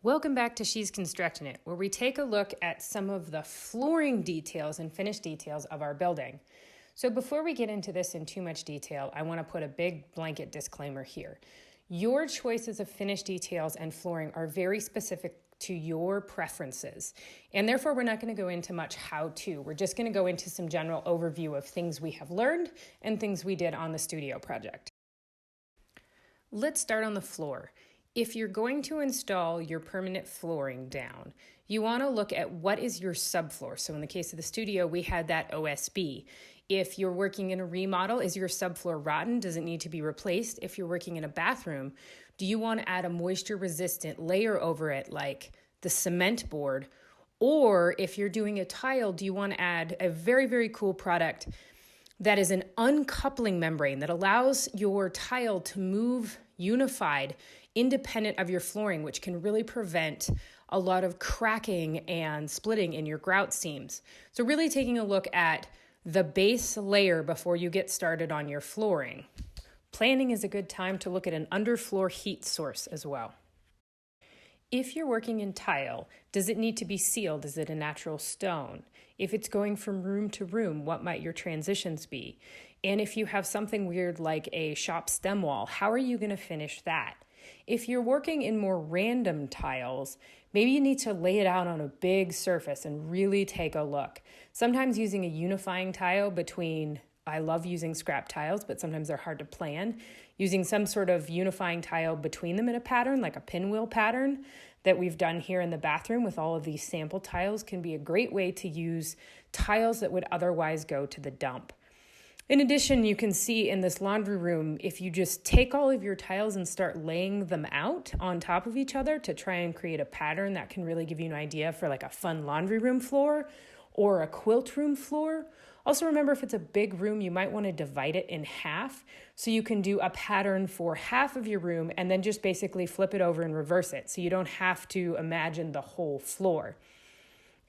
Welcome back to She's Constructing It, where we take a look at some of the flooring details and finish details of our building. So before we get into this in too much detail, I want to put a big blanket disclaimer here. Your choices of finish details and flooring are very specific to your preferences, and therefore we're not going to go into much how-to. We're just going to go into some general overview of things we have learned and things we did on the studio project. Let's start on the floor. If you're going to install your permanent flooring down, you want to look at what is your subfloor. So in the case of the studio, we had that OSB. If you're working in a remodel, is your subfloor rotten? Does it need to be replaced? If you're working in a bathroom, do you want to add a moisture-resistant layer over it like the cement board? Or if you're doing a tile, do you want to add a very, very cool product that is an uncoupling membrane that allows your tile to move unified, independent of your flooring, which can really prevent a lot of cracking and splitting in your grout seams. So really taking a look at the base layer before you get started on your flooring. Planning is a good time to look at an underfloor heat source as well. If you're working in tile, does it need to be sealed? Is it a natural stone? If it's going from room to room, what might your transitions be? And if you have something weird like a shop stem wall, how are you going to finish that? If you're working in more random tiles, maybe you need to lay it out on a big surface and really take a look. Sometimes using a unifying tile between, I love using scrap tiles, but sometimes they're hard to plan. Using some sort of unifying tile between them in a pattern, like a pinwheel pattern that we've done here in the bathroom with all of these sample tiles, can be a great way to use tiles that would otherwise go to the dump. In addition, you can see in this laundry room, if you just take all of your tiles and start laying them out on top of each other to try and create a pattern, that can really give you an idea for like a fun laundry room floor or a quilt room floor. Also remember, if it's a big room, you might want to divide it in half so you can do a pattern for half of your room and then just basically flip it over and reverse it so you don't have to imagine the whole floor.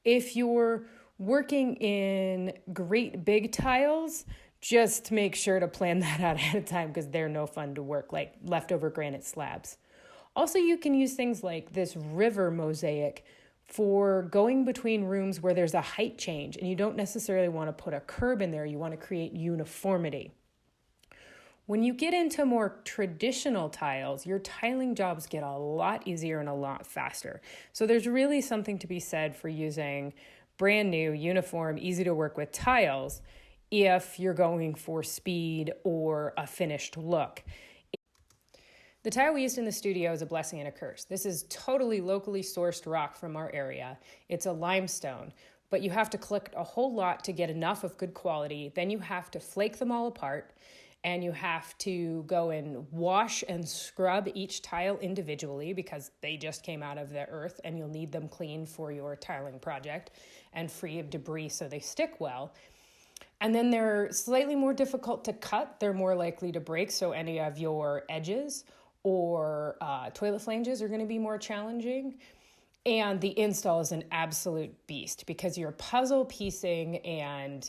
If you're working in great big tiles, just make sure to plan that out ahead of time because they're no fun to work, like leftover granite slabs. Also, you can use things like this river mosaic for going between rooms where there's a height change and you don't necessarily want to put a curb in there. You want to create uniformity. When you get into more traditional tiles, your tiling jobs get a lot easier and a lot faster. So there's really something to be said for using brand new, uniform, easy to work with tiles if you're going for speed or a finished look. The tile we used in the studio is a blessing and a curse. This is totally locally sourced rock from our area. It's a limestone, but you have to collect a whole lot to get enough of good quality. Then you have to flake them all apart, and you have to go and wash and scrub each tile individually because they just came out of the earth and you'll need them clean for your tiling project and free of debris so they stick well. And then they're slightly more difficult to cut. They're more likely to break, so any of your edges or toilet flanges are going to be more challenging. And the install is an absolute beast because you're puzzle piecing and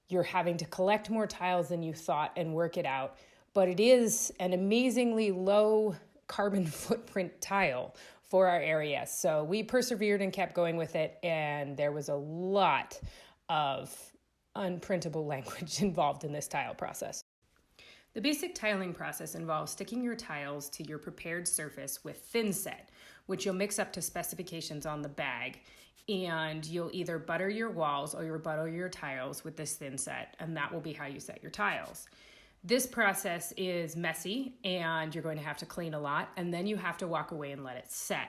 you're having to collect more tiles than you thought and work it out. But it is an amazingly low carbon footprint tile for our area. So we persevered and kept going with it, and there was a lot of unprintable language involved in this tile process. The basic tiling process involves sticking your tiles to your prepared surface with thin set, which you'll mix up to specifications on the bag, and you'll either butter your walls or you'll butter your tiles with this thin set, and that will be how you set your tiles. This process is messy, and you're going to have to clean a lot, and then you have to walk away and let it set.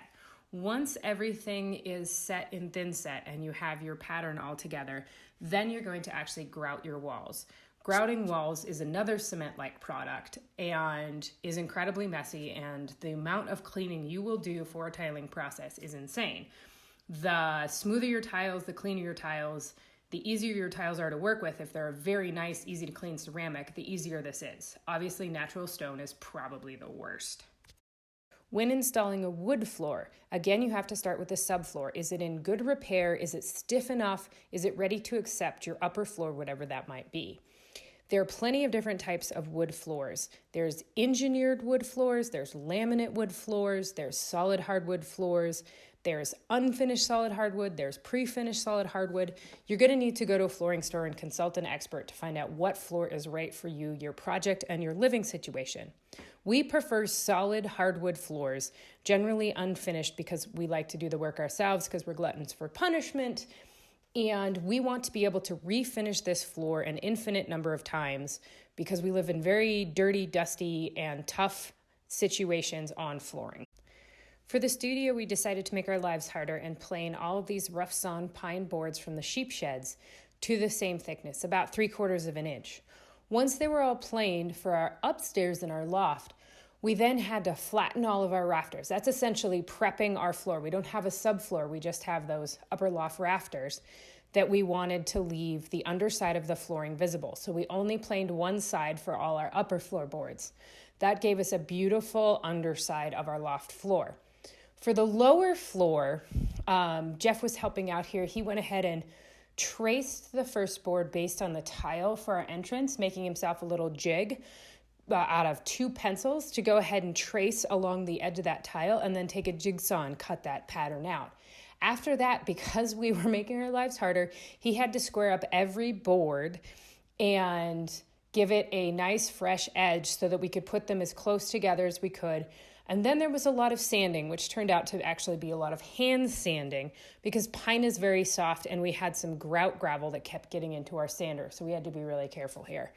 Once everything is set in thin set and you have your pattern all together, then you're going to actually grout your walls. Grouting walls is another cement-like product and is incredibly messy, and the amount of cleaning you will do for a tiling process is insane. The smoother your tiles, the cleaner your tiles, the easier your tiles are to work with. If they're a very nice, easy to clean ceramic, the easier this is. Obviously, natural stone is probably the worst. When installing a wood floor, again, you have to start with the subfloor. Is it in good repair? Is it stiff enough? Is it ready to accept your upper floor, whatever that might be? There are plenty of different types of wood floors. There's engineered wood floors, there's laminate wood floors, there's solid hardwood floors, there's unfinished solid hardwood, there's pre-finished solid hardwood. You're going to need to go to a flooring store and consult an expert to find out what floor is right for you, your project, and your living situation. We prefer solid hardwood floors, generally unfinished, because we like to do the work ourselves because we're gluttons for punishment. And we want to be able to refinish this floor an infinite number of times because we live in very dirty, dusty, and tough situations on flooring. For the studio, we decided to make our lives harder and plane all of these rough sawn pine boards from the sheep sheds to the same thickness, about 3/4 of an inch. Once they were all planed for our upstairs in our loft, we then had to flatten all of our rafters. That's essentially prepping our floor. We don't have a subfloor. We just have those upper loft rafters that we wanted to leave the underside of the flooring visible. So we only planed one side for all our upper floorboards. That gave us a beautiful underside of our loft floor. For the lower floor, Jeff was helping out here. He went ahead and traced the first board based on the tile for our entrance, making himself a little jig out of 2 pencils to go ahead and trace along the edge of that tile and then take a jigsaw and cut that pattern out. After that, because we were making our lives harder, he had to square up every board and give it a nice fresh edge so that we could put them as close together as we could. And then there was a lot of sanding, which turned out to actually be a lot of hand sanding because pine is very soft and we had some grout gravel that kept getting into our sander. So we had to be really careful here.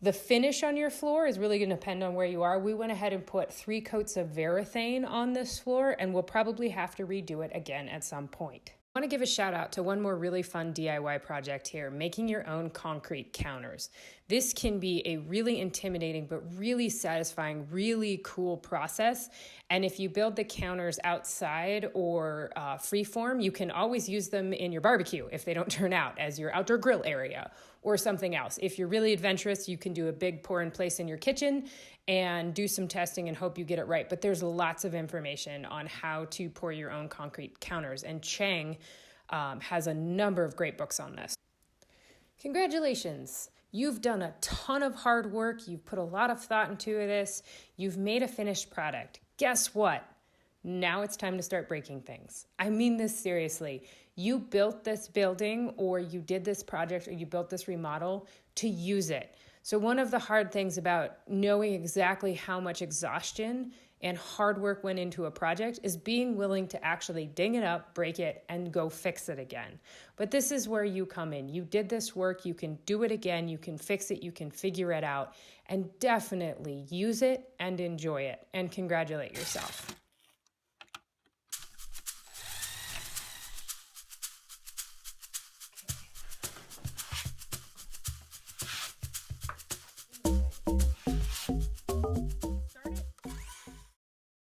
The finish on your floor is really going to depend on where you are. We went ahead and put 3 coats of Varathane on this floor, and we'll probably have to redo it again at some point. I want to give a shout out to one more really fun DIY project here, making your own concrete counters. This can be a really intimidating but really satisfying, really cool process. And if you build the counters outside or freeform, you can always use them in your barbecue if they don't turn out as your outdoor grill area or something else. If you're really adventurous, you can do a big pour in place in your kitchen and do some testing and hope you get it right. But there's lots of information on how to pour your own concrete counters. And Chang has a number of great books on this. Congratulations. You've done a ton of hard work. You've put a lot of thought into this. You've made a finished product. Guess what? Now it's time to start breaking things. I mean this seriously. You built this building or you did this project or you built this remodel to use it. So one of the hard things about knowing exactly how much exhaustion and hard work went into a project is being willing to actually ding it up, break it, and go fix it again. But this is where you come in. You did this work, you can do it again, you can fix it, you can figure it out, and definitely use it and enjoy it, and congratulate yourself.